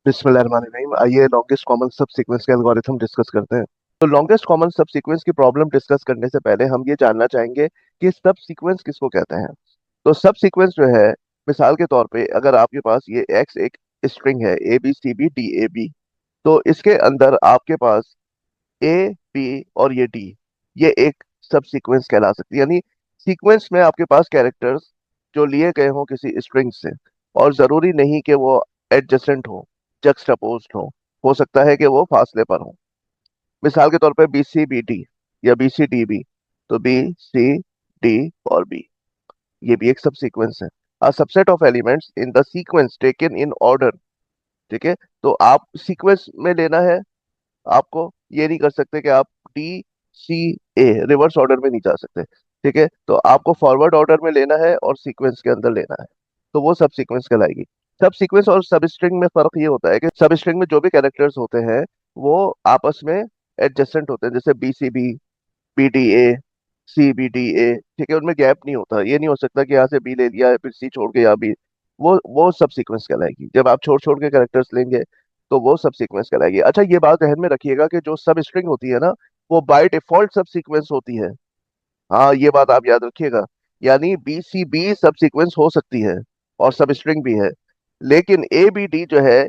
बिस्मिल्लाहिर्रहमानिर्रहीम। आइए longest common sub sequence के एल्गोरिथम डिस्कस करते हैं। तो लॉन्गेस्ट कॉमन सब सीक्वेंस की प्रॉब्लम डिस्कस करने से पहले हम ये जानना चाहेंगे कि सब सीक्वेंस किसको कहते हैं। तो सब सीक्वेंस जो है, मिसाल के तौर पे अगर आपके पास ये एक्स एक स्ट्रिंग है ABCBDAB, तो इसके अंदर आपके पास A B और ये D, ये एक सब सीक्वेंस कहला सकती है। यानी सीक्वेंस में आपके पास कैरेक्टर्स जो लिए गए हों किसी स्ट्रिंग से, और जरूरी नहीं कि वो एडजेसेंट हो, जक्सटापोज्ड हो सकता है कि वो फासले पर हो। मिसाल के तौर पे BCBD या BCDB, तो BCD और B, ये भी एक सब सीक्वेंस है। A subset of elements in the sequence taken in order. ठीक है, तो आप सीक्वेंस में लेना है, आपको ये नहीं कर सकते कि आप D C A reverse order में नहीं जा सकते। ठीक है, तो आपको फॉरवर्ड ऑर्डर में लेना है और सीक्वेंस के अंदर लेना है, तो वो सब सीक्वेंस कहलाएगी। सब सीक्वेंस और सब स्ट्रिंग में फर्क ये होता है कि सब स्ट्रिंग में जो भी कैरेक्टर्स होते हैं वो आपस में एडजेसेंट होते हैं, जैसे BCB BDA CBDA। ठीक है, उनमें गैप नहीं होता, ये नहीं हो सकता कि यहाँ से बी ले लिया फिर सी छोड़ के यहाँ बी। वो सब सीक्वेंस कहलाएगी। जब आप छोड़ छोड़ के कैरेक्टर्स लेंगे तो वो सब सीक्वेंस कहलाएगी। अच्छा, ये बात ध्यान में रखिएगा कि जो सब स्ट्रिंग होती है ना, वो बाय डिफॉल्ट सब सीक्वेंस होती है। हाँ, ये बात आप याद रखिएगा। यानी BCB सब सीक्वेंस हो सकती है और सब स्ट्रिंग भी है, लेकिन ABD जो है,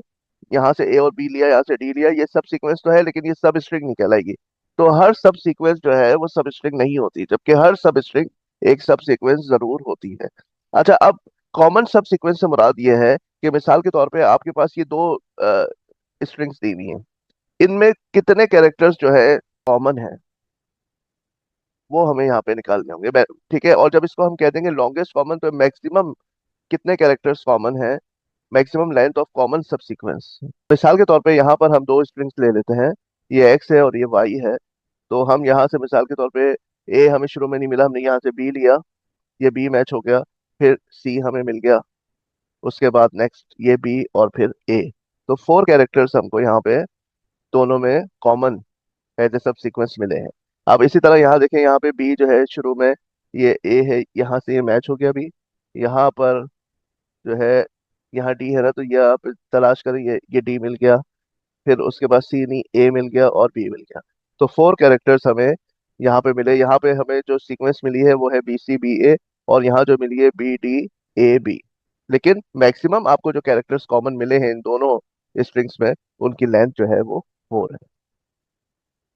यहाँ से ए और बी लिया, यहाँ से डी लिया, ये सब सीक्वेंस तो है लेकिन ये सब स्ट्रिंग नहीं कहलाएगी। तो हर सब सीक्वेंस जो है वो सब स्ट्रिंग नहीं होती, जबकि हर सब स्ट्रिंग एक सब सीक्वेंस जरूर होती है। अच्छा, अब कॉमन सब सीक्वेंस से मुराद ये है कि मिसाल के तौर पे आपके पास ये दो स्ट्रिंग्स दी हुई हैं, इनमें कितने कैरेक्टर्स जो है कॉमन है, वो हमें यहाँ पे निकालने होंगे। ठीक है, और जब इसको हम कह देंगे लॉन्गेस्ट कॉमन, तो मैक्सिमम कितने कैरेक्टर्स कॉमन है, maximum length of common sub sequence. मिसाल के तौर पे यहाँ पर हम दो स्ट्रिंग्स ले लेते हैं, ये एक्स है और ये वाई है। तो हम यहाँ से मिसाल के तौर पे ए हमें शुरू में नहीं मिला, हमने यहाँ से बी लिया, ये बी मैच हो गया, फिर सी हमें मिल गया, उसके बाद नेक्स्ट ये बी और फिर ए। तो 4 कैरेक्टर्स हमको यहाँ पे दोनों में कॉमन ऐसे सब सीक्वेंस मिले हैं। अब इसी तरह यहाँ देखें, यहाँ पे बी जो है शुरू में, ये ए है, यहाँ से ये मैच हो गया बी, यहाँ पर जो है, यहाँ डी है ना, तो ये आप तलाश करें, ये डी मिल गया, फिर उसके बाद सी नहीं, ए मिल गया और बी मिल गया। तो 4 कैरेक्टर्स हमें यहाँ पे मिले। यहाँ पे हमें जो सीक्वेंस मिली है वो है BCBA, और यहाँ जो मिली है BDAB। लेकिन मैक्सिमम आपको जो कैरेक्टर्स कॉमन मिले हैं इन दोनों स्ट्रिंग्स में, उनकी लेंथ जो है वो 4 है।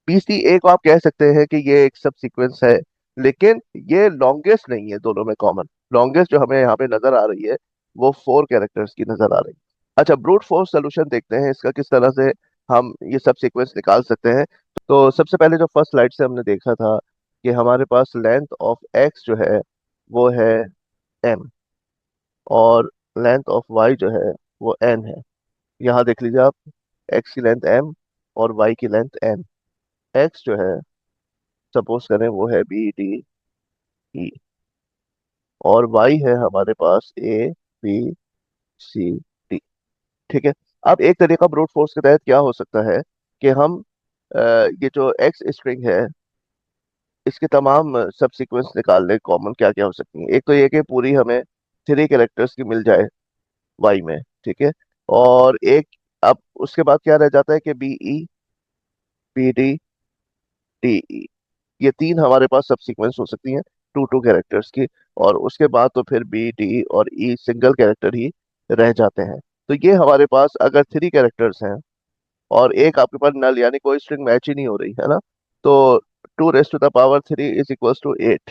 BCA को आप कह सकते हैं कि ये एक सब सीक्वेंस है, लेकिन ये लॉन्गेस्ट नहीं है दोनों में कॉमन। लॉन्गेस्ट जो हमें यहाँ पे नजर आ रही है वो 4 कैरेक्टर्स की नजर आ रही है। अच्छा, ब्रूट फोर्स सोल्यूशन देखते हैं इसका, किस तरह से हम ये सब सीक्वेंस निकाल सकते हैं। तो सबसे पहले जो फर्स्ट स्लाइड से हमने देखा था कि हमारे पास लेंथ ऑफ एक्स जो है वो है m, और लेंथ ऑफ y जो है वो n है। यहाँ देख लीजिए आप, x की लेंथ m और y की लेंथ n। x जो है, सपोज करें वो है BDE, और y है हमारे पास ABCD। ठीक है, अब एक तरीका ब्रूट फोर्स के तहत क्या हो सकता है कि हम ये जो एक्स स्ट्रिंग है, इसके तमाम सब सीक्वेंस निकाल लें, कॉमन क्या क्या हो सकती है। एक तो ये कि पूरी हमें 3 कैरेक्टर्स की मिल जाए वाई में। ठीक है, और एक, अब उसके बाद क्या रह जाता है कि BE BD DE, ये 3 हमारे पास सब सीक्वेंस हो सकती हैं 2 कैरेक्टर्स की। और उसके बाद तो फिर BD और E सिंगल कैरेक्टर ही रह जाते हैं। तो ये हमारे पास अगर 3 कैरेक्टर्स हैं और एक आपके पास नल, यानी कोई स्ट्रिंग मैच ही नहीं हो रही है ना, तो 2 raised to the power 3 is equals to 8।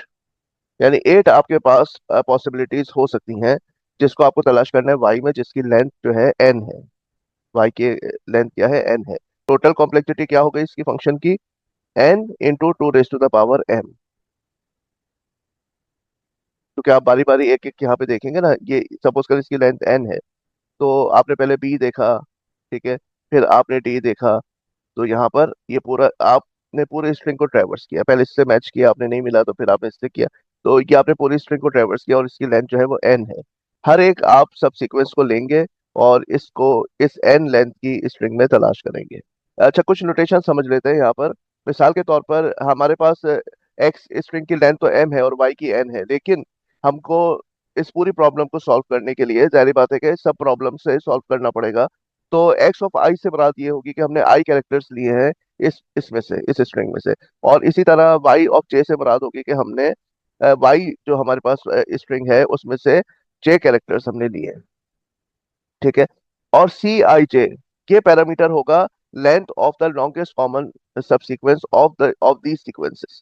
यानी 8 आपके पास पॉसिबिलिटीज हो सकती हैं, जिसको आपको तलाश करना है वाई में, जिसकी लेंथ जो है n है। वाई की लेंथ क्या है, n है। टोटल कॉम्प्लेक्सिटी क्या हो गई इसकी फंक्शन की, n × 2 raised to the power m। तो क्या आप बारी बारी एक एक यहाँ पे देखेंगे ना, ये सपोज कर इसकी लेंथ n है, तो आपने पहले b देखा, ठीक है, फिर आपने d देखा। तो यहाँ पर ये पूरा आपने पूरे स्ट्रिंग को ट्रैवर्स किया, पहले इससे मैच किया, आपने नहीं मिला तो फिर आपने इससे किया। तो ये आपने पूरी स्ट्रिंग को ट्रैवर्स किया और इसकी लेंथ जो है वो n है। हर एक आप सब सीक्वेंस को लेंगे और इसको इस n लेंथ की स्ट्रिंग में तलाश करेंगे। अच्छा, कुछ नोटेशन समझ लेते हैं यहाँ पर। मिसाल के तौर पर हमारे पास x स्ट्रिंग की लेंथ तो m है और y की n है, लेकिन हमको इस पूरी प्रॉब्लम को सॉल्व करने के लिए जाहिर बात है कि सब प्रॉब्लम से सॉल्व करना पड़ेगा। तो एक्स ऑफ आई से मुराद ये होगी कि हमने आई कैरेक्टर्स लिए हैं इसमें से, इस स्ट्रिंग में से। और इसी तरह वाई ऑफ जे से मुराद होगी कि हमने वाई जो हमारे पास स्ट्रिंग है उसमें से जे कैरेक्टर्स हमने लिए हैं। ठीक है। और सी आई जे, ये पैरामीटर होगा length of the longest common subsequence of these sequences.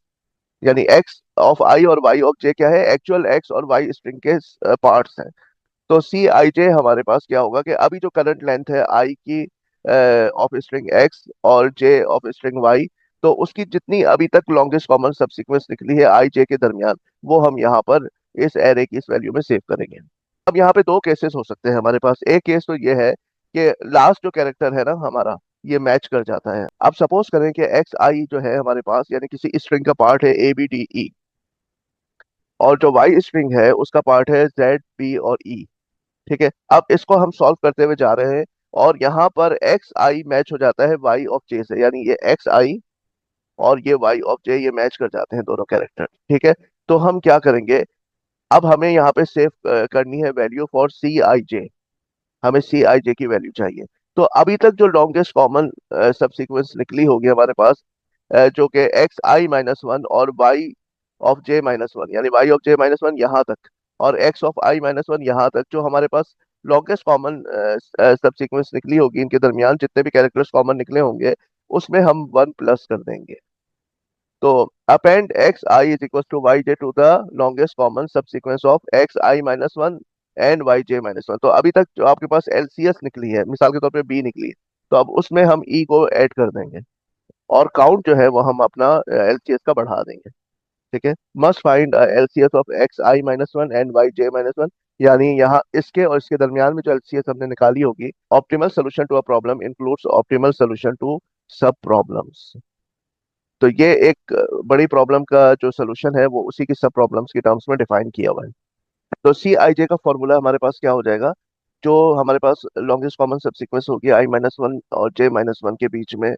यानी एक्स ऑफ आई और वाई ऑफ जे क्या है, एक्चुअल एक्स और वाई स्ट्रिंग के पार्ट्स हैं। तो सी आई जे हमारे पास क्या होगा कि अभी जो करंट लेंथ है आई की ऑफ स्ट्रिंग एक्स और जे ऑफ स्ट्रिंग वाई, तो उसकी जितनी अभी तक लॉन्गेस्ट कॉमन सबसीक्वेंस निकली है आई जे के दरमियान, वो हम यहाँ पर इस एरे की इस वैल्यू में सेव करेंगे। अब यहाँ पे दो केसेस हो सकते हैं हमारे पास। एक केस तो ये है कि लास्ट जो कैरेक्टर है ना हमारा, ये मैच कर जाता है। अब सपोज करें कि एक्स आई जो है हमारे पास, यानी किसी स्ट्रिंग का पार्ट है ए बी डी ई, और जो वाई स्ट्रिंग है उसका पार्ट है जेड बी और ई। ठीक है। अब इसको हम सॉल्व करते हुए जा रहे हैं, और यहाँ पर एक्स आई मैच हो जाता है वाई ऑफ जे से, यानी ये एक्स आई और ये वाई ऑफ जे ये मैच कर जाते हैं दोनों कैरेक्टर। ठीक है। तो हम क्या करेंगे, अब हमें यहाँ पे सेव करनी है वैल्यू फॉर सी आई जे। हमें सी आई जे की वैल्यू चाहिए। तो अभी तक जो लॉन्गेस्ट कॉमन सबसीक्वेंस निकली होगी हमारे पास, जो कि एक्स आई माइनस वन और y of j minus one, यानी y of j minus one यहाँ तक, और x of i minus one यहाँ तक, जो हमारे पास लॉन्गेस्ट कॉमन सबसीक्वेंस निकली होगी, इनके दरमियान जितने भी कैरेक्टर्स कॉमन निकले होंगे उसमें हम वन प्लस कर देंगे। तो append X I is equal to Y J to the longest common subsequence of X I minus one and Y J minus one. तो अभी तक जो आपके पास एलसीएस निकली है, मिसाल के तौर पे बी निकली है, तो अब उसमें हम ई को ऐड कर देंगे, और काउंट जो है वो हम अपना एलसीएस का बढ़ा देंगे। ठीक है। Must find LCS of X I minus one and Y J minus one, यानी यहाँ इसके और इसके दरमियान में जो एलसीएस हमने निकाली होगी। Optimal solution to a problem includes optimal solution to sub problems. तो ये एक बड़ी प्रॉब्लम का जो सोल्यूशन है वो उसी की सब प्रॉब्लम्स की टर्म्स में डिफाइन किया हुआ है। तो सी आई जे का फॉर्मूला हमारे पास क्या हो जाएगा, जो हमारे पास लॉन्गेस्ट कॉमन सबसीक्वेंस होगी आई माइनस वन और जे माइनस वन के बीच में,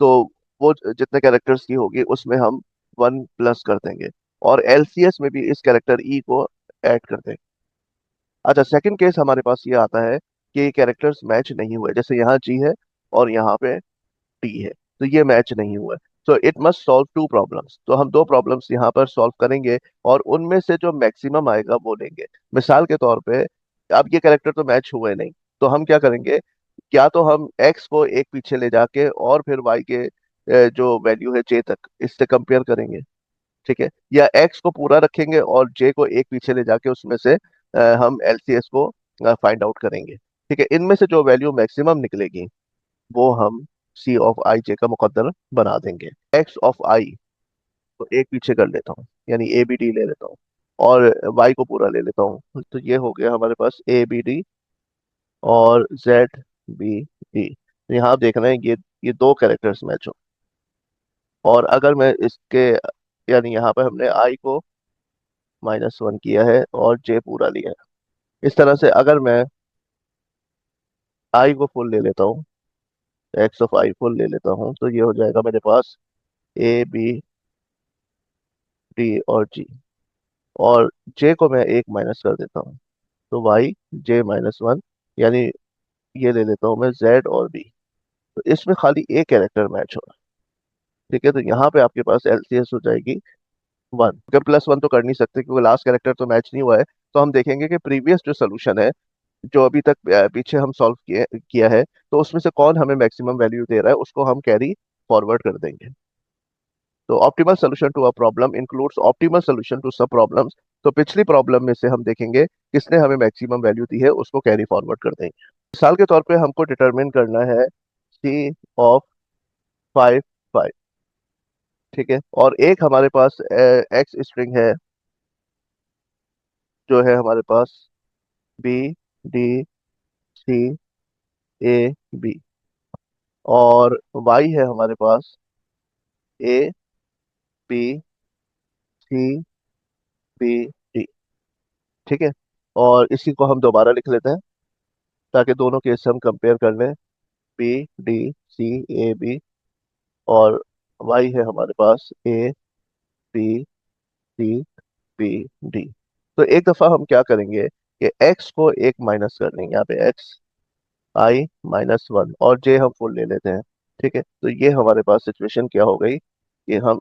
तो वो जितने कैरेक्टर्स की होगी उसमें हम वन प्लस कर देंगे, और एलसीएस में भी इस कैरेक्टर ई को ऐड कर देंगे। अच्छा, सेकंड केस हमारे पास ये आता है कि कैरेक्टर्स मैच नहीं हुए, जैसे यहाँ जी है और यहाँ पे टी है, तो ये मैच नहीं हुआ। So it must solve two problems, तो हम दो प्रॉब्लम्स यहाँ पर सॉल्व करेंगे, और उनमें से जो मैक्सिमम आएगा वो लेंगे। मिसाल के तौर पे, अब ये कैरेक्टर तो मैच हुए नहीं, तो हम क्या करेंगे, क्या तो हम एक्स को एक पीछे ले जाके और फिर वाई के जो वैल्यू है जे तक, इससे कंपेयर करेंगे। ठीक है। या एक्स को पूरा रखेंगे और जे को एक पीछे ले जाके उसमें से हम एलसीएस को फाइंड आउट करेंगे। ठीक है। इनमें से जो वैल्यू मैक्सिमम निकलेगी वो हम सी ऑफ आई जे का मुकद्दर बना देंगे। एक्स ऑफ आई को एक पीछे कर लेता हूँ, यानी ए बी डी ले लेता हूँ, और वाई को पूरा ले लेता हूँ, तो ये हो गया हमारे पास ए बी डी और जेड बी डी। यहाँ आप देख रहे हैं ये दो कैरेक्टर्स मैच हो। और अगर मैं इसके, यानी यहाँ पे हमने आई को माइनस वन किया है और जे पूरा लिया है, इस तरह से अगर मैं आई को फुल ले लेता हूँ, एक्स ऑफ आई फुल ले लेता हूँ, तो ये हो जाएगा मेरे पास ए बी डी और जी, और जे को मैं एक माइनस कर देता हूँ, तो वाई जे माइनस वन, यानी ये ले लेता हूँ मैं जेड और बी। तो इसमें खाली एक कैरेक्टर मैच हो रहा है। ठीक है। तो यहाँ पे आपके पास एलसीएस हो जाएगी वन, क्योंकि प्लस वन तो कर नहीं सकते क्योंकि लास्ट कैरेक्टर तो मैच नहीं हुआ है। तो हम देखेंगे कि प्रीवियस जो सोल्यूशन है, जो अभी तक पीछे हम सॉल्व किए किया है, तो उसमें से कौन हमें मैक्सिमम वैल्यू दे रहा है उसको हम कैरी फॉरवर्ड कर देंगे। तो optimal solution to a problem includes optimal solution to sub problems. तो पिछली प्रॉब्लम में से हम देखेंगे किसने हमें मैक्सिमम वैल्यू दी है, उसको कैरी फॉरवर्ड कर देंगे। मिसाल के तौर पे हमको डिटरमिन करना है सी ऑफ फाइव फाइव। ठीक है। और एक हमारे पास एक्स स्ट्रिंग है, जो है हमारे पास B D C A B, और वाई है हमारे पास A B C B D. ठीक है। और इसी को हम दोबारा लिख लेते हैं ताकि दोनों केस हम कंपेयर कर लें। B D C A B, और वाई है हमारे पास A B C B D. तो एक दफा हम क्या करेंगे कि एक्स को एक माइनस कर लेंगे, यहाँ पे एक्स आई माइनस वन और जे हम फुल ले लेते हैं। ठीक है, तो ये हमारे पास सिचुएशन क्या हो गई कि हम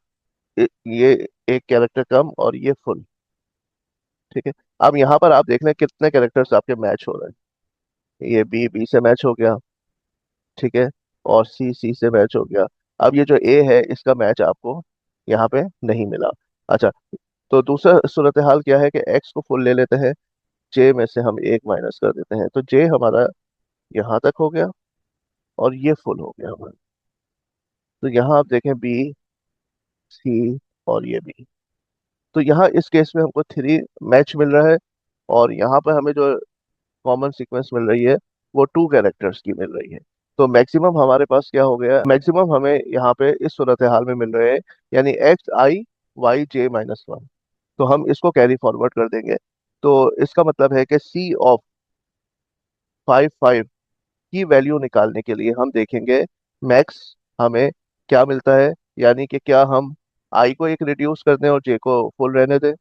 ये एक कैरेक्टर कम और ये फुल। ठीक है, अब यहाँ पर आप देख लें कितने कैरेक्टर्स आपके मैच हो रहे हैं। ये बी से मैच हो गया। ठीक है, और सी से मैच हो गया। अब ये जो ए है इसका मैच आपको यहाँ पे नहीं मिला। अच्छा, तो दूसरा सूरत हाल क्या है कि एक्स को फुल ले लेते हैं, जे में से हम एक माइनस कर देते हैं, तो जे हमारा यहाँ तक हो गया और ये फुल हो गया हमारा। तो यहाँ आप देखें बी, सी और ये बी। तो यहाँ इस केस में हमको थ्री मैच मिल रहा है और यहाँ पर हमें जो कॉमन सीक्वेंस मिल रही है वो टू कैरेक्टर्स की मिल रही है। तो मैक्सिमम हमारे पास क्या हो गया, मैक्सिमम हमें यहाँ पे इस सूरत हाल में मिल रहे हैं, यानी एक्स आई वाई जे माइनस वन। तो हम इसको कैरी फॉरवर्ड कर देंगे। तो इसका मतलब है कि सी ऑफ फाइव फाइव की वैल्यू निकालने के लिए हम देखेंगे मैक्स हमें क्या मिलता है, यानी कि क्या हम आई को एक रिड्यूस कर दें और जे को फुल रहने दें,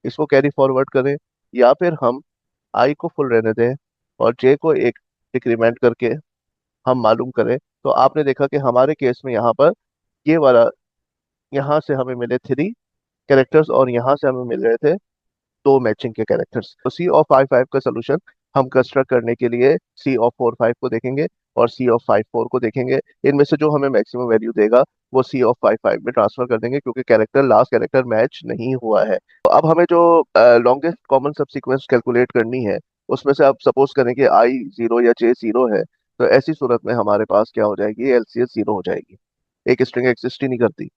इसको कैरी फॉरवर्ड करें, या फिर हम आई को फुल रहने दें और जे को एक डिक्रीमेंट करके हम मालूम करें। तो आपने देखा कि हमारे केस में यहाँ पर ये वाला, यहाँ से हमें मिले थ्री कैरेक्टर्स और यहाँ से हमें मिल रहे थे दो मैचिंग के कैरेक्टर्स। तो सी ऑफ फाइव फाइव का सोल्यूशन हम कंस्ट्रक्ट करने के लिए सी ऑफ फोर फाइव को देखेंगे और सी ऑफ फाइव फोर को देखेंगे। इनमें से जो हमें मैक्सिमम वैल्यू देगा वो सी ऑफ फाइव फाइव में ट्रांसफर कर देंगे, क्योंकि कैरेक्टर लास्ट कैरेक्टर मैच नहीं हुआ है। तो अब हमें जो longest common sub sequence calculate करनी है, उसमें से आप सपोज करें कि आई जीरो या जे जीरो है, तो ऐसी सूरत में हमारे पास क्या हो जाएगी, एलसीएस जीरो हो जाएगी। एक स्ट्रिंग एग्जिस्ट ही नहीं करती।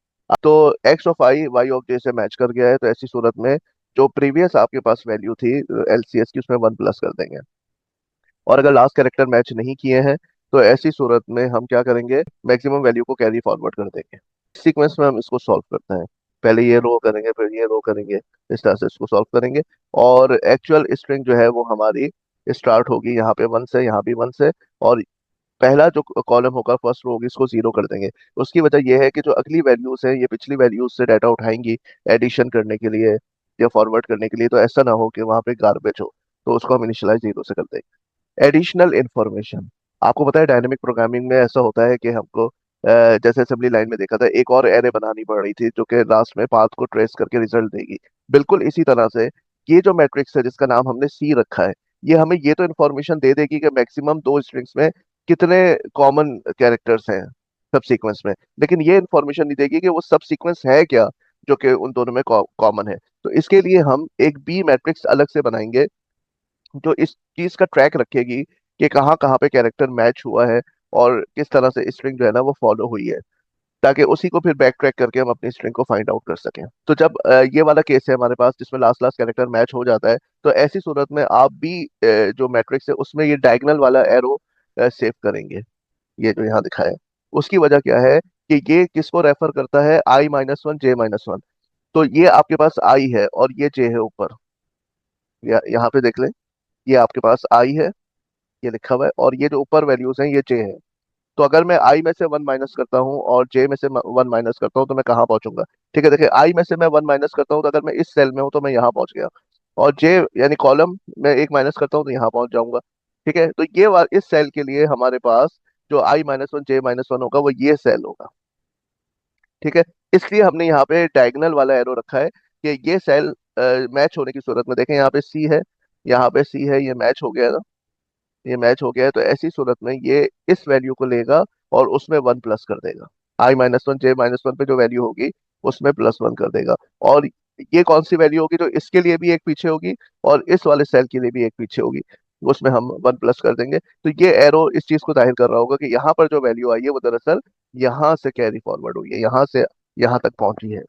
तो x of i y of j से मैच कर गया है, तो ऐसी सूरत में जो प्रीवियस आपके पास वैल्यू थी एलसीएस की, उसमें वन प्लस कर देंगे। और अगर लास्ट कैरेक्टर मैच नहीं किए हैं, तो ऐसी सूरत में हम क्या करेंगे, मैक्सिमम वैल्यू को कैरी फॉरवर्ड कर देंगे। सीक्वेंस में हम इसको सॉल्व करते हैं, पहले ये रो करेंगे फिर ये रो करेंगे, इस तरह से इसको सॉल्व करेंगे। और एक्चुअल स्ट्रिंग जो है वो हमारी स्टार्ट होगी यहाँ पे वन से, यहाँ भी वन से, और पहला जो कॉलम होगा फर्स्ट रो होगी इसको जीरो कर देंगे। उसकी वजह यह है कि जो अगली वैल्यूज है ये पिछली वैल्यूज से डाटा उठाएंगी एडिशन करने के लिए या फॉरवर्ड करने के लिए, तो ऐसा ना हो कि वहां पे गार्बेज हो, तो उसको हम इनिशियलाइज जीरो से कर देंगे। एडिशनल इंफॉर्मेशन, आपको पता है डायनेमिक प्रोग्रामिंग में ऐसा होता है कि हमको जैसे असेंबली लाइन में देखा था एक और एरे बनानी पड़ रही थी जो कि लास्ट में पाथ को ट्रेस करके रिजल्ट देगी। बिल्कुल इसी तरह से ये जो मैट्रिक्स है जिसका नाम हमने सी रखा है, ये हमें ये तो इन्फॉर्मेशन दे देगी कि मैक्सिमम दो स्ट्रिंग्स में कितने कॉमन कैरेक्टर्स हैं सब सीक्वेंस में, लेकिन ये इन्फॉर्मेशन नहीं देगी कि वो सब सीक्वेंस है क्या जो कि उन दोनों में कॉमन है। तो इसके लिए हम एक बी मैट्रिक्स अलग से बनाएंगे जो इस चीज का ट्रैक रखेगी कि कहाँ कहाँ पे कैरेक्टर मैच हुआ है और किस तरह से स्ट्रिंग जो है ना वो फॉलो हुई है, ताकि उसी को फिर बैक ट्रैक करके हम अपनी स्ट्रिंग को फाइंड आउट कर सकें। तो जब ये वाला केस है हमारे पास जिसमें लास्ट लास्ट कैरेक्टर मैच हो जाता है, तो ऐसी सूरत में आप भी जो मैट्रिक्स है उसमें ये डायगोनल वाला एरो सेव करेंगे, ये जो यहाँ दिखा है। उसकी वजह क्या है कि ये किसको रेफर करता है, आई माइनस वन जे माइनस वन। तो ये आपके पास आई है और ये जे है ऊपर, यहाँ पे देख लें, ये आपके पास आई है, ये लिखा हुआ है, और ये जो ऊपर वैल्यूज हैं ये जे है। तो अगर मैं आई में से वन माइनस करता हूँ और जे में से वन माइनस करता हूँ तो मैं कहाँ पहुंचूंगा। ठीक है, देखिए आई में से मैं वन माइनस करता हूँ तो अगर मैं इस सेल में हूँ तो मैं यहाँ पहुंच गया, और जे यानी कॉलम में एक माइनस करता हूँ तो यहाँ पहुंच जाऊंगा। ठीक है, तो इस सेल के लिए हमारे पास जो आई माइनस वन जे माइनस वन होगा वो ये सेल होगा। ठीक है, इसलिए हमने यहाँ पे डायगोनल वाला एरो रखा है कि ये सेल मैच होने की सूरत में, देखें यहाँ पे सी है, यहाँ पे सी है, ये मैच हो गया ना, ये मैच हो गया है, तो ऐसी सूरत में ये इस वैल्यू को लेगा और उसमें वन प्लस कर देगा। आई माइनस वन जे माइनस वन पे जो वैल्यू होगी उसमें प्लस वन कर देगा। और ये कौन सी वैल्यू होगी, जो इसके लिए भी एक पीछे होगी और इस वाले सेल के लिए भी एक पीछे होगी, उसमें हम वन प्लस कर देंगे। तो ये एरो इस चीज को जाहिर कर रहा होगा कि यहाँ पर जो वैल्यू आई है वो दरअसल यहाँ से कैरी फॉरवर्ड हुई है, यहाँ से यहाँ तक पहुंची है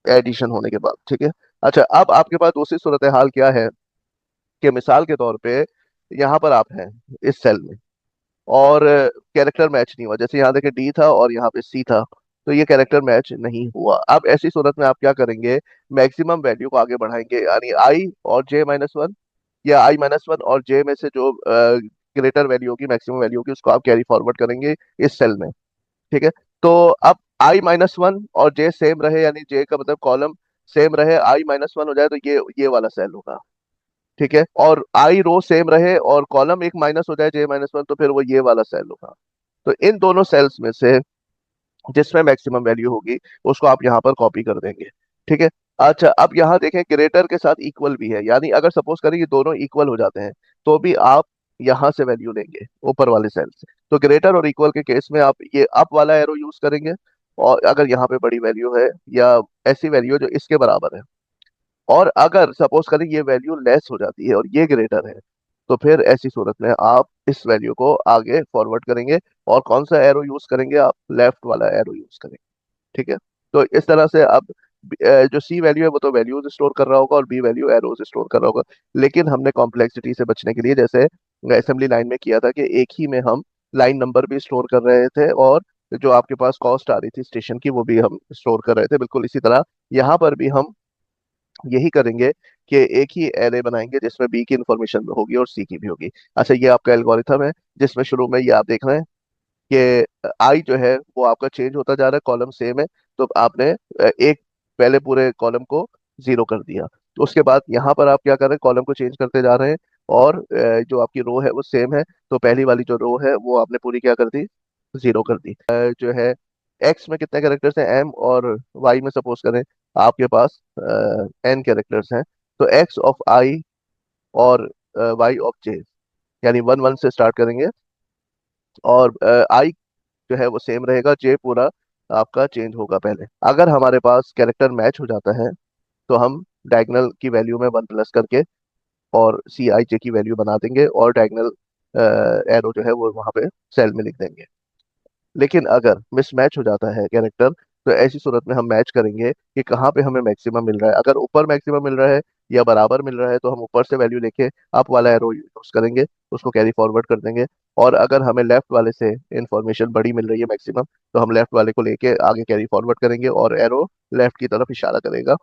एडिशन होने के बाद। ठीक है, अच्छा अब आपके पास दूसरी सूरत हाल क्या है कि मिसाल के तौर पे यहाँ पर आप हैं इस सेल में और कैरेक्टर मैच नहीं हुआ, जैसे यहाँ देखे डी था और यहाँ पे सी था, तो ये कैरेक्टर मैच नहीं हुआ। अब ऐसी सूरत में आप क्या करेंगे, मैक्सिमम वैल्यू को आगे बढ़ाएंगे, यानी आई और जे माइनस वन, या आई माइनस वन और जे में से जो ग्रेटर वैल्यू होगी मैक्सिमम वैल्यू होगी उसको आप कैरी फॉरवर्ड करेंगे इस सेल में। ठीक है, तो अब आई माइनस वन और जे सेम रहे, यानी जे का मतलब कॉलम सेम रहे, आई माइनस वन हो जाए तो ये वाला सेल होगा। ठीक है, और आई रो सेम रहे और कॉलम एक माइनस हो जाए J-1, तो फिर वो ये वाला सेल होगा। तो इन दोनों सेल्स में से जिसमें मैक्सिमम वैल्यू होगी उसको आप यहाँ पर कॉपी कर देंगे। ठीक है। अच्छा, अब यहाँ देखें ग्रेटर के साथ इक्वल भी है, यानी अगर सपोज करें कि दोनों इक्वल हो जाते हैं तो भी आप यहाँ से वैल्यू लेंगे ऊपर वाले सेल से। तो ग्रेटर और इक्वल के केस में आप ये अप वाला एरो यूज करेंगे, और अगर यहाँ पे बड़ी वैल्यू है या ऐसी वैल्यू जो इसके बराबर है, और अगर सपोज करें ये वैल्यू लेस हो जाती है और ये ग्रेटर है, तो फिर ऐसी सूरत में आप इस वैल्यू को आगे फॉरवर्ड करेंगे। और कौन सा एरो यूज करेंगे? आप लेफ्ट वाला एरो यूज करेंगे। ठीक है। तो इस तरह से अब जो सी वैल्यू है वो तो वैल्यूज स्टोर कर रहा होगा और बी वैल्यू एरोज स्टोर कर रहा होगा। लेकिन हमने कॉम्प्लेक्सिटी से बचने के लिए जैसे असेंबली लाइन में किया था कि एक ही में हम लाइन नंबर भी स्टोर कर रहे थे, और जो आपके पास कॉस्ट आ रही थी स्टेशन की वो भी हम स्टोर कर रहे थे, बिल्कुल इसी तरह यहाँ पर भी हम यही करेंगे कि एक ही एरे बनाएंगे जिसमें बी की इंफॉर्मेशन होगी और सी की भी होगी। अच्छा, ये आपका एल्गोरिथम है जिसमें शुरू में ये आप देख रहे हैं कि आई जो है वो आपका चेंज होता जा रहा है, कॉलम सेम है। तो आपने एक पहले पूरे कॉलम को जीरो कर दिया, तो उसके बाद यहाँ पर आप क्या कर रहे हैं? कॉलम को चेंज करते जा रहे हैं, और जो आपकी रो है वो सेम है, तो पहली वाली जो रो है वो आपने पूरी क्या कर दी? जीरो कर दी। जो है एक्स में कितने कैरेक्टर्स हैं? एम, और वाई में सपोज करें आपके पास एन कैरेक्टर्स हैं, तो एक्स ऑफ आई और वाई ऑफ जे, यानी 1 1 से स्टार्ट करेंगे, और आई जो है वो सेम रहेगा, जे पूरा आपका चेंज होगा पहले। अगर हमारे पास कैरेक्टर मैच हो जाता है तो हम डायगोनल की वैल्यू में 1 प्लस करके और सी आई जे की वैल्यू बना देंगे, और डायगोनल एरो जो है वो वहां पे सेल में लिख देंगे। लेकिन अगर मिसमैच हो जाता है कैरेक्टर, तो ऐसी सूरत में हम मैच करेंगे कि कहाँ पे हमें मैक्सिमम मिल रहा है। अगर ऊपर मैक्सिमम मिल रहा है या बराबर मिल रहा है तो हम ऊपर से वैल्यू लेके अप वाला एरो यूज करेंगे, उसको कैरी फॉरवर्ड कर देंगे। और अगर हमें लेफ्ट वाले से इंफॉर्मेशन बड़ी मिल रही है मैक्सिमम, तो हम लेफ्ट वाले को लेके आगे कैरी फॉरवर्ड करेंगे और एरो लेफ्ट की तरफ इशारा करेगा।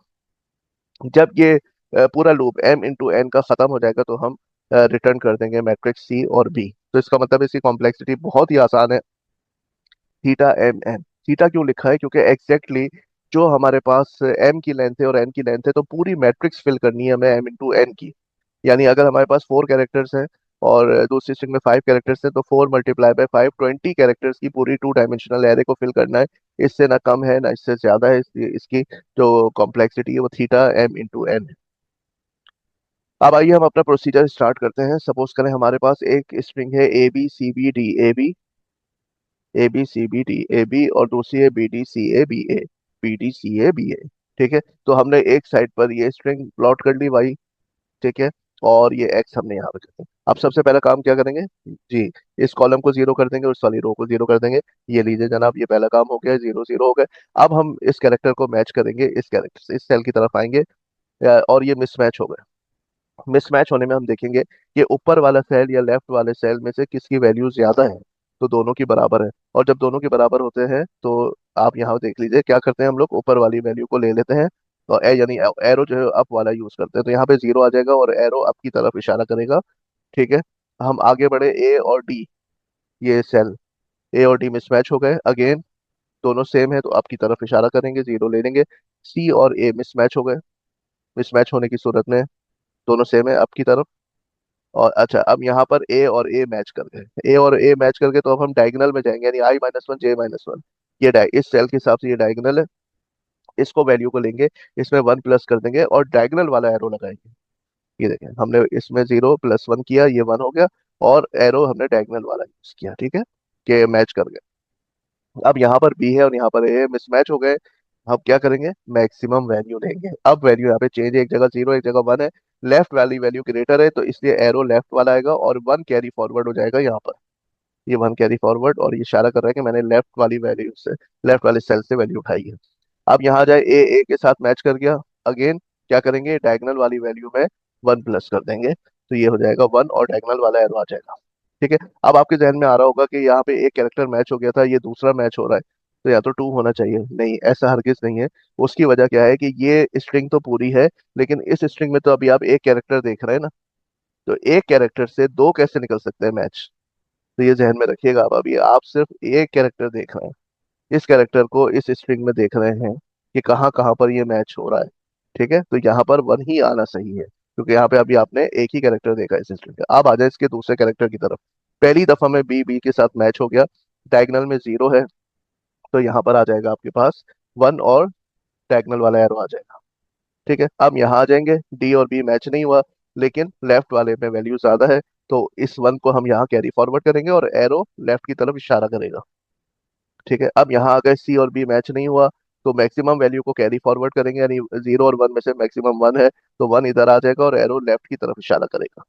जब ये पूरा लूप m × n का खत्म हो जाएगा तो हम रिटर्न कर देंगे मैट्रिक्स सी और बी। तो इसका मतलब इसकी कॉम्प्लेक्सिटी बहुत ही आसान है, थीटा एम एन। थीटा क्यों लिखा है? क्योंकि एग्जैक्टली जो हमारे पास एम की लेंथ है और एन की लेंथ है, तो पूरी मैट्रिक्स फिल करनी है हमें m × n की। यानी अगर हमारे पास 4 कैरेक्टर्स हैं और दूसरी स्ट्रिंग में 5 कैरेक्टर्स हैं, तो 4 × 5 20 कैरेक्टर्स की पूरी 2 डायमेंशनल एरे को फिल करना है। इससे ना कम है ना इससे ज्यादा है, इसलिए इसकी जो कॉम्प्लेक्सिटी है वो थीटा m × n है। अब आइए हम अपना प्रोसीजर स्टार्ट करते हैं। सपोज करें हमारे पास एक स्ट्रिंग है ABCBD, ABCBD AB, और दूसरी है BDCABA, BDCABA। ठीक है। तो हमने एक साइड पर ये स्ट्रिंग प्लॉट कर ली वाई, ठीक है, और ये एक्स हमने यहाँ पे कर दिया। अब सबसे पहला काम क्या करेंगे जी? इस कॉलम को जीरो कर देंगे, उस वाली रो को जीरो कर देंगे। ये लीजिए जनाब, ये पहला काम हो गया, 0 0 हो गए। अब हम इस कैरेक्टर को मैच करेंगे इस कैरेक्टर से, इस सेल की तरफ आएंगे, और ये मिसमैच हो गए। मिसमैच होने में हम देखेंगे कि ऊपर वाला सेल या लेफ्ट वाले सेल में से किसकी वैल्यू ज्यादा है, तो दोनों की बराबर है। और जब दोनों के बराबर होते हैं तो आप यहाँ देख लीजिए क्या करते हैं, हम लोग ऊपर वाली वैल्यू को ले लेते हैं, और यानी एरो जो है अप वाला यूज करते हैं, तो यहाँ पे जीरो आ जाएगा और एरो अप की तरफ इशारा करेगा। ठीक है। हम आगे बढ़े, ए और डी, ये सेल ए और डी मिसमैच हो गए अगेन, दोनों सेम है तो अप की तरफ इशारा करेंगे, जीरो ले लेंगे। सी और ए मिसमैच हो गए, मिसमैच होने की सूरत में दोनों सेम है अप की तरफ। और अच्छा, अब यहाँ पर ए और ए मैच कर गए, ए और ए मैच करके तो अब हम डायगोनल में जाएंगे, यानी I-1 J-1। ये इस सेल के हिसाब से ये डायगोनल है, इसको वैल्यू को लेंगे, इसमें 1 प्लस कर देंगे और डायगोनल वाला एरो लगाएंगे। ये देखें, हमने इसमें 0 + 1 किया, ये 1 हो गया, और एरो हमने डायगोनल वाला यूज किया। ठीक है, कि मैच कर गए। अब यहाँ पर बी है और यहाँ पर ए है, मिसमैच हो गए। अब क्या करेंगे? मैक्सिमम वैल्यू लेंगे। अब वैल्यू यहाँ पे चेंज है, एक जगह 0 एक जगह 1 है। लेफ्ट वाली वैल्यू ग्रेटर है तो इसलिए एरो लेफ्ट वाला आएगा और 1 कैरी फॉरवर्ड हो जाएगा यहाँ पर। ये 1 कैरी फॉरवर्ड, और ये इशारा कर रहा है कि मैंने लेफ्ट वाली वैल्यू से, लेफ्ट वाले सेल से वैल्यू उठाई है। अब यहाँ जाए, ए के साथ मैच कर गया, अगेन क्या करेंगे? डायगोनल वाली वैल्यू में 1 प्लस कर देंगे, तो ये हो जाएगा 1 और डायगोनल वाला एरो आ जाएगा। ठीक है। अब आपके जहन में आ रहा होगा कि यहाँ पे एक कैरेक्टर मैच हो गया था, ये दूसरा मैच हो रहा है, तो या तो 2 होना चाहिए। नहीं, ऐसा हरगिज नहीं है। उसकी वजह क्या है कि ये स्ट्रिंग तो पूरी है, लेकिन इस स्ट्रिंग में तो अभी आप एक कैरेक्टर देख रहे हैं ना, तो एक कैरेक्टर से दो कैसे निकल सकते हैं मैच? तो ये जहन में रखिएगा। अब अभी आप सिर्फ एक कैरेक्टर देख रहे हैं, इस कैरेक्टर को इस स्ट्रिंग में देख रहे हैं कि कहाँ कहाँ पर ये मैच हो रहा है। ठीक है, तो यहाँ पर 1 ही आना सही है। क्योंकि यहाँ पे अभी आपने एक ही कैरेक्टर देखा इस स्ट्रिंग का। अब आ जाए इसके दूसरे कैरेक्टर की तरफ। पहली दफा में बी बी के साथ मैच हो गया, डायगोनल में 0 है, तो यहाँ पर आ जाएगा आपके पास 1 और डायगोनल वाला एरो आ जाएगा। ठीक है, अब यहाँ आ जाएंगे, डी और बी मैच नहीं हुआ, लेकिन लेफ्ट वाले में वैल्यू ज्यादा है, तो इस 1 को हम यहाँ कैरी फॉरवर्ड करेंगे और एरो लेफ्ट की तरफ इशारा करेगा। ठीक है, अब यहाँ आ गए, सी और बी मैच नहीं हुआ, तो मैक्सिमम वैल्यू को कैरी फॉरवर्ड करेंगे, यानी 0 और 1 में से मैक्सिमम 1 है, तो 1 इधर आ जाएगा और एरो लेफ्ट की तरफ इशारा करेगा।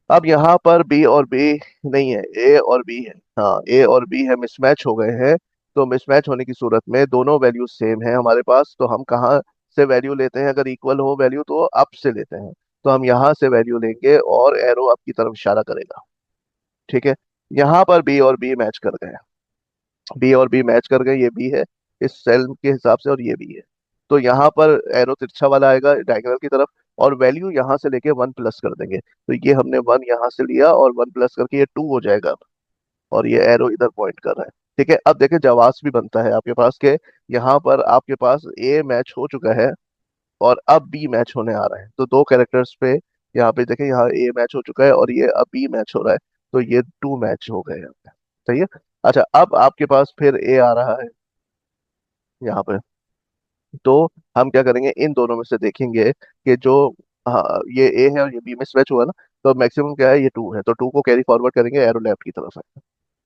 अब यहाँ पर बी और बी नहीं है, ए और बी है। हाँ, ए और बी है, मिसमैच हो गए हैं। तो मिसमैच होने की सूरत में दोनों वैल्यू सेम है हमारे पास, तो हम कहाँ से वैल्यू लेते हैं? अगर इक्वल हो वैल्यू तो अप से लेते हैं, तो हम यहाँ से वैल्यू लेंगे और एरो अप की तरफ इशारा करेगा। ठीक है, यहाँ पर बी और बी मैच कर गए, बी और बी मैच कर गए, ये बी है इस सेल के हिसाब से और ये बी है, तो यहाँ पर एरो तिरछा वाला आएगा डायगोनल की तरफ, और वैल्यू यहाँ से लेके 1 प्लस कर देंगे, तो ये हमने 1 यहाँ से लिया और 1 प्लस करके ये 2 हो जाएगा अब, और ये एरो इधर पॉइंट कर रहा है। ठीक है, अब देखिए जवाब भी बनता है आपके पास के, यहाँ पर आपके पास ए मैच हो चुका है और अब बी मैच होने आ रहा है, तो दो कैरेक्टर्स पे यहाँ पे देखें, यहाँ ए मैच हो चुका है और ये अब बी मैच हो रहा है, तो ये 2 मैच हो गए यहाँ पे। सही है। अच्छा, अब आपके पास फिर ए आ रहा है यहाँ पे, तो हम क्या करेंगे, इन दोनों में से देखेंगे कि जो, हाँ, ये ए है और ये बी में स्विच हुआ ना, तो मैक्सिमम क्या है, ये 2 है, तो 2 को कैरी फॉरवर्ड करेंगे, एरो लेफ्ट की तरफ है।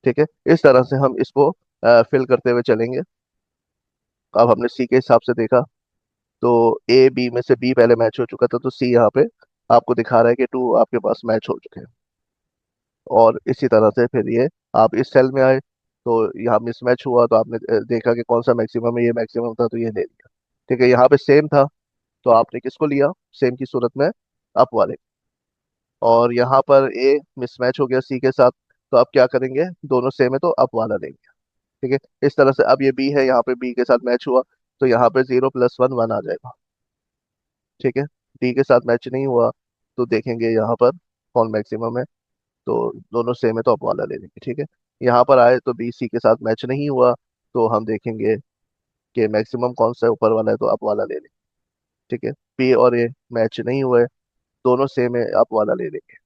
ठीक है, इस तरह से हम इसको फिल करते हुए चलेंगे। अब हमने सी के हिसाब से देखा, तो ए बी में से बी पहले मैच हो चुका था, तो सी यहाँ पे आपको दिखा रहा है कि 2 आपके पास मैच हो चुके हैं। और इसी तरह से फिर ये आप इस सेल में आए, तो यहाँ मिसमैच हुआ, तो आपने देखा कि कौन सा मैक्सिमम है, ये मैक्सिमम था, तो ये ले लिया। ठीक है, यहाँ पे सेम था, तो आपने किसको लिया सेम की सूरत में? अप वाले। और यहाँ पर ए मिसमैच हो गया सी के साथ, तो अब क्या करेंगे, दोनों सेम है तो अप वाला लेंगे। ठीक है, इस तरह से अब ये बी है, यहाँ पे बी के साथ मैच हुआ, तो यहाँ पे 0 + 1 1 आ जाएगा। ठीक है, डी के साथ मैच नहीं हुआ, तो देखेंगे यहाँ पर कौन मैक्सिमम है, तो दोनों सेम है तो अप वाला ले लेंगे। ठीक है, यहाँ पर आए तो बी सी के साथ मैच नहीं हुआ, तो हम देखेंगे कि मैक्सिमम कौन सा है, ऊपर वाला है, तो अप वाला ले लेंगे। ठीक है, बी और ए मैच नहीं हुए, दोनों सेम है, अप वाला ले लेंगे।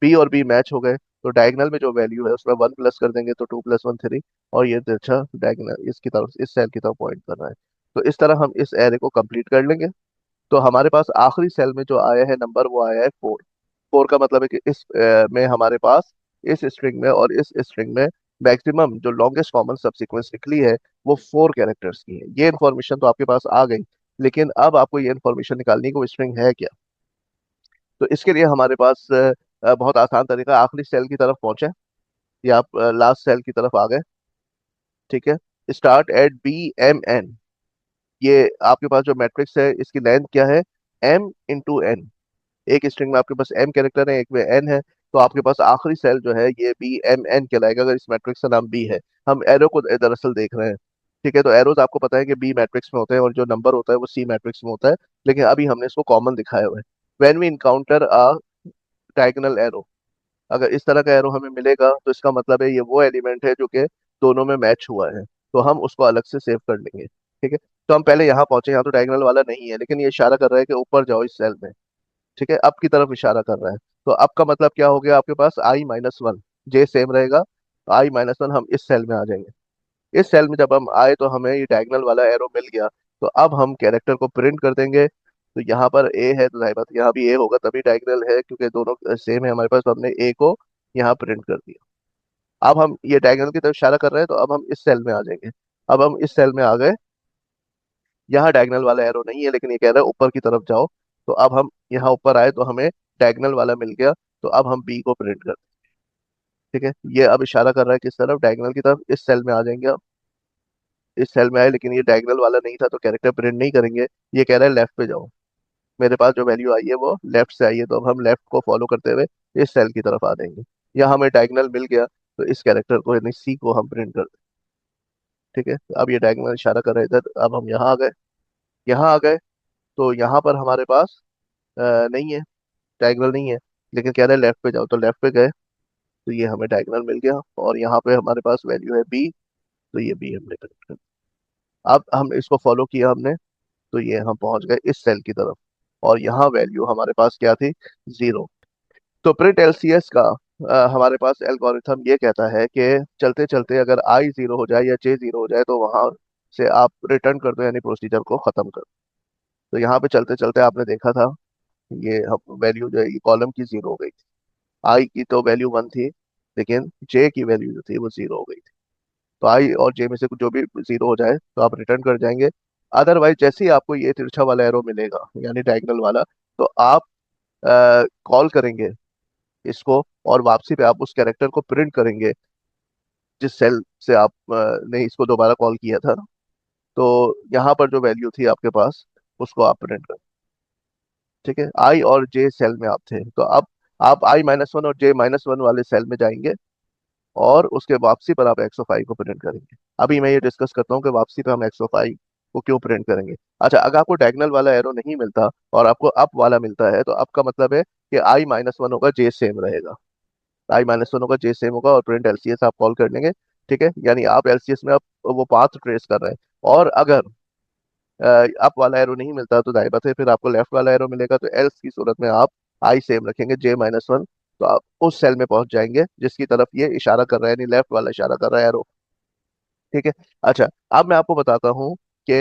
बी और बी मैच हो गए, तो डायगोनल में जो वैल्यू है उसमें 1 प्लस कर देंगे, तो 2 + 1 3, और ये तिरछा डायगोनल इसकी तरफ, इस सेल की तरफ पॉइंट कर रहा है। तो इस तरह हम इस एरे को कंप्लीट कर लेंगे। तो हमारे पास आखिरी सेल में जो आया है नंबर, वो आया है 4। 4 का मतलब है कि इस में हमारे पास इस स्ट्रिंग में और इस स्ट्रिंग में मैक्सिमम जो लॉन्गेस्ट कॉमन सब सीक्वेंस निकली है वो 4 कैरेक्टर्स की है। ये इन्फॉर्मेशन तो आपके पास आ गई, लेकिन अब आपको ये इन्फॉर्मेशन निकालनी है कि वो स्ट्रिंग है क्या। तो इसके लिए हमारे पास बहुत आसान तरीका, आखिरी सेल की तरफ पहुंचे या आप लास्ट सेल की तरफ आ गए। ठीक है, स्टार्ट एट BMN। ये आपके पास जो मैट्रिक्स है इसकी लेंथ क्या है, M × N। एक स्ट्रिंग में आपके पास m कैरेक्टर है, एक में n है, तो आपके पास आखिरी सेल जो है ये BMN कहलाएगा, अगर इस मैट्रिक्स का नाम b है। हम एरो को दरअसल देख रहे हैं। ठीक है, तो एरोज आपको पता है कि बी मैट्रिक्स में होते हैं और जो नंबर होता है वो सी मैट्रिक्स में होता है, लेकिन अभी हमने इसको कॉमन दिखाया हुआ है। When we encounter a diagonal arrow, अगर इस तरह का एरो हमें मिलेगा तो इसका मतलब है ये वो एलिमेंट है जो कि दोनों में मैच हुआ है, तो हम उसको अलग से सेव कर लेंगे। ठीक है, तो हम पहले यहाँ पहुंचे, यहाँ तो डायगोनल वाला नहीं है, लेकिन ये इशारा कर रहा है कि ऊपर जाओ इस सेल में। ठीक है, अप की तरफ इशारा कर रहा है, तो अप का मतलब क्या हो गया, आपके पास I-1, जे सेम रहेगा, तो I-1 हम इस सेल में आ जाएंगे। इस सेल में जब हम आए तो हमें ये डायगोनल वाला एरो मिल गया, तो अब हम कैरेक्टर को प्रिंट कर देंगे। तो यहाँ पर ए है, तो जाहिर बात है यहाँ भी ए होगा, तभी डायगोनल है, क्योंकि दोनों सेम है हमारे पास, तो हमने ए को यहाँ प्रिंट कर दिया। अब हम ये डायगोनल की तरफ इशारा कर रहे हैं, तो अब हम इस सेल में आ जाएंगे। अब हम इस सेल में आ गए, यहाँ डायगोनल वाला एरो नहीं है, लेकिन ये कह रहा है ऊपर की तरफ जाओ, तो अब हम यहाँ ऊपर आए तो हमें डायगोनल वाला मिल गया, तो अब हम बी को प्रिंट कर। ठीक है, ये अब इशारा कर रहा है किस तरफ, डायगोनल की तरफ, इस सेल में आ जाएंगे अब। इस सेल में आए, लेकिन ये डायगोनल वाला नहीं था, तो कैरेक्टर प्रिंट नहीं करेंगे, ये कह रहा है लेफ्ट पे जाओ, मेरे पास जो वैल्यू आई है वो लेफ्ट से आई है, तो अब हम लेफ्ट को फॉलो करते हुए इस सेल की तरफ आ जाएंगे। यहाँ हमें डायगोनल मिल गया, तो इस कैरेक्टर को यानी सी को हम प्रिंट कर दें। ठीक है, अब ये डायगोनल इशारा कर रहा है इधर, अब हम यहाँ आ गए। यहाँ आ गए, तो यहाँ पर हमारे पास नहीं है, डायगोनल नहीं है, लेकिन कह रहे हैं लेफ्ट पे जाओ, तो लेफ्ट पे गए, तो ये हमें डायगोनल मिल गया, और यहाँ पे हमारे पास वैल्यू है बी, तो ये बी हमने करेक्ट कर दिया। अब हम इसको फॉलो किया हमने, तो ये हम पहुंच गए इस सेल की तरफ, और यहाँ वैल्यू हमारे पास क्या थी, 0। तो प्रिंट एलसीएस का हमारे पास एल्गोरिथम ये कहता है कि चलते चलते अगर आई 0 हो जाए या जे 0 हो जाए तो वहां से आप रिटर्न कर दो, यानी प्रोसीजर को खत्म कर दो। तो यहाँ पे चलते चलते आपने देखा था ये वैल्यू जो है ये कॉलम की 0 हो गई थी। आई की तो वैल्यू 1 थी, लेकिन जे की वैल्यू जो थी वो 0 हो गई थी। तो आई और जे में से कुछ जो भी 0 हो जाए तो आप रिटर्न कर जाएंगे। अदरवाइज जैसे ही आपको ये तिरछा वाला एरो मिलेगा यानी डायगोनल वाला, तो आप कॉल करेंगे इसको और वापसी पे आप उस कैरेक्टर को प्रिंट करेंगे जिस सेल से आप ने इसको दोबारा कॉल किया था ना। तो यहाँ पर जो वैल्यू थी आपके पास उसको आप प्रिंट कर, ठीक है। आई और जे सेल में आप थे, तो अब आप I-1 और J-1 वाले सेल में जाएंगे और उसके वापसी पर आप X को प्रिंट करेंगे। अभी मैं ये डिस्कस करता हूँ कि वापसी पे हम X को क्यों प्रिंट करेंगे। अच्छा, अगर आपको डायगोनल वाला एरो नहीं मिलता और आपको अप वाला मिलता है तो अप का मतलब है कि I-1 होगा, J सेम रहेगा। I-1 होगा, J सेम होगा और प्रिंट एलसीएस आप कॉल कर लेंगे, ठीक है। यानी आप एलसीएस में आप वो पाथ ट्रेस कर रहे हैं। और अगर अप वाला एरो नहीं मिलता तो दाएं पासे फिर आपको लेफ्ट वाला एरो मिलेगा, तो एल्स की सूरत में आप आई सेम रखेंगे, J-1, तो आप उस सेल में पहुंच जाएंगे जिसकी तरफ ये इशारा कर रहा है, यानी लेफ्ट वाला इशारा कर रहा है एरो, ठीक है। अच्छा, अब मैं आपको बताता हूँ कि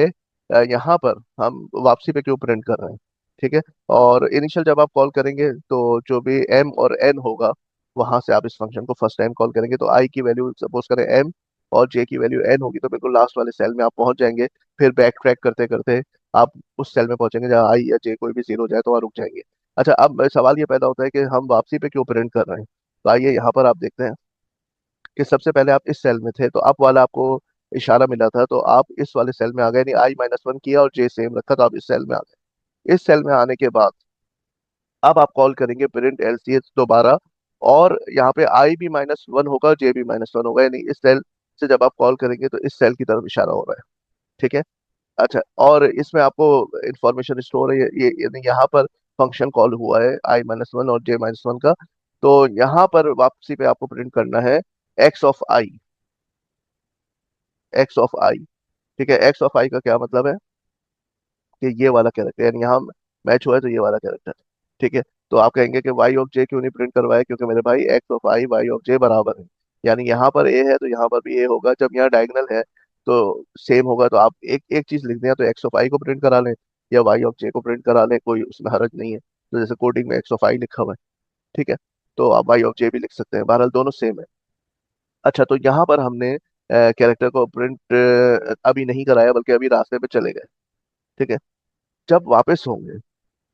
यहाँ पर हम वापसी पे क्यों प्रिंट कर रहे हैं, ठीक है। और इनिशियल जब आप कॉल करेंगे तो जो भी एम और एन होगा वहां से आप इस फंक्शन को फर्स्ट टाइम कॉल करेंगे, तो आई की वैल्यू सपोज करें एम और जे की वैल्यू एन होगी, तो बिल्कुल लास्ट वाले सेल में आप पहुंच जाएंगे। फिर बैक ट्रैक करते करते आप उस सेल में पहुंचेंगे जहाँ आई या जे कोई भी 0 हो जाए तो वहाँ रुक जाएंगे। अच्छा, अब सवाल ये पैदा होता है कि हम वापसी पे क्यों प्रिंट कर रहे हैं। तो आइए यहाँ पर आप देखते हैं कि सबसे पहले आप इस सेल में थे तो अप वाला आपको इशारा मिला था, तो आप इस वाले सेल में आ गए, नहीं I-1 किया और जे सेम रखा तो आप इस सेल में आ गए। इस सेल में आने के बाद अब आप कॉल करेंगे प्रिंट एलसीएस दोबारा, और यहाँ पे I भी -1 होगा, जे भी -1 होगा, यानी इस सेल से जब आप कॉल करेंगे तो इस सेल की तरफ इशारा हो रहा है, ठीक है। अच्छा, और इसमें आपको इंफॉर्मेशन स्टोर है, यानी यहाँ पर फंक्शन कॉल हुआ है I-1 और J-1 का। तो यहाँ पर वापसी पे आपको प्रिंट करना है X, X, ठीक है। X का क्या मतलब है कि ये वाला कैरेक्टर, यानी यहाँ मैच हुआ है तो ये वाला कैरेक्टर, ठीक है। तो आप कहेंगे कि Y क्यों नहीं प्रिंट करवाया, क्योंकि मेरे भाई X, Y बराबर है, यानी यहाँ पर A है तो यहाँ पर भी A होगा। जब यहाँ डायगोनल है तो सेम होगा, तो आप एक एक चीज लिख दें, तो X को प्रिंट करा लें या Y को प्रिंट करा लें, कोई उसमें हर्ज नहीं है। तो जैसे कोडिंग में X लिखा हुआ है, ठीक है, तो आप Y भी लिख सकते हैं, बहरहाल दोनों सेम है। अच्छा, तो यहाँ पर हमने कैरेक्टर को प्रिंट अभी नहीं कराया, बल्कि अभी रास्ते पे चले गए, ठीक है। जब वापस होंगे,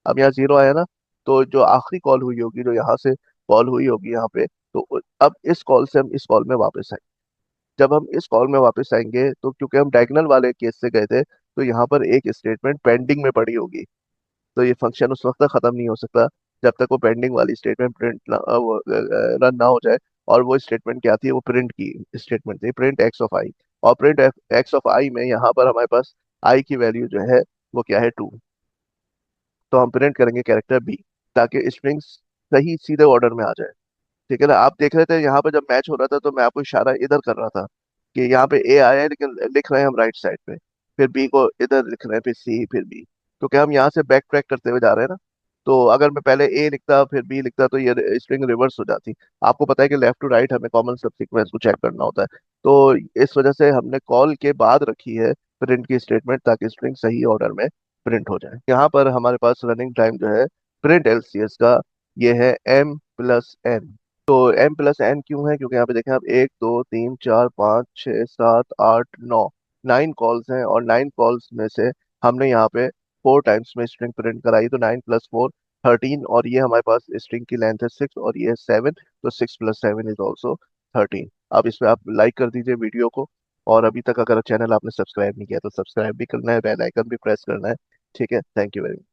अब यहाँ 0 आया ना, तो जो आखिरी कॉल हुई होगी, जो यहाँ से कॉल हुई होगी यहाँ पे, तो अब इस कॉल से हम इस कॉल में वापस आएंगे। जब हम इस कॉल में वापस आएंगे तो क्योंकि हम डायगोनल वाले केस से गए थे, तो यहाँ पर एक स्टेटमेंट पेंडिंग में पड़ी होगी। तो ये फंक्शन उस वक्त तक खत्म नहीं हो सकता जब तक वो पेंडिंग वाली स्टेटमेंट प्रिंट रन ना हो जाए। और वो स्टेटमेंट क्या थी, वो प्रिंट की स्टेटमेंट थी, प्रिंट X। और प्रिंट X में यहाँ पर हमारे पास आई की वैल्यू जो है वो क्या है, 2। तो हम प्रिंट करेंगे कैरेक्टर बी, ताकि स्ट्रिंग्स सही सीधे ऑर्डर में आ जाए, ठीक है ना। आप देख रहे थे यहाँ पे जब मैच हो रहा था तो मैं आपको इशारा इधर कर रहा था कि यहाँ पे ए आया है, लेकिन लिख रहे हैं हम राइट साइड पे, फिर बी को इधर लिख रहे हैं, फिर सी, फिर बी, क्योंकि हम यहाँ से बैक ट्रैक करते हुए जा रहे हैं ना। तो अगर मैं पहले ए लिखता फिर बी लिखता तो ये स्ट्रिंग रिवर्स हो जाती। आपको पता है कि लेफ्ट टू राइट हमें कॉमन सब सीक्वेंस को चेक करना होता है। तो इस वजह से हमने कॉल के बाद रखी है प्रिंट की स्टेटमेंट, ताकि स्ट्रिंग सही ऑर्डर में प्रिंट हो जाए। यहाँ पर हमारे पास रनिंग टाइम जो है प्रिंट एलसीएस का ये है M+N। तो M+N क्यों है, क्योंकि यहाँ पे देखें आप 1, 2, 3, 4, 5, 6, 7, 8, 9, 9 कॉल्स हैं, और 9 कॉल्स में से हमने यहाँ पे 4 टाइम्स में स्ट्रिंग प्रिंट कराई, तो 9 + 4 13, और ये हमारे पास स्ट्रिंग की लेंथ है 6 और ये है 7, तो 6 + 7 = 13। अब इसमें आप लाइक कर दीजिए वीडियो को, और अभी तक अगर चैनल आपने सब्सक्राइब नहीं किया तो सब्सक्राइब भी करना है, बेल आइकन भी प्रेस करना है, ठीक है। Thank you very much.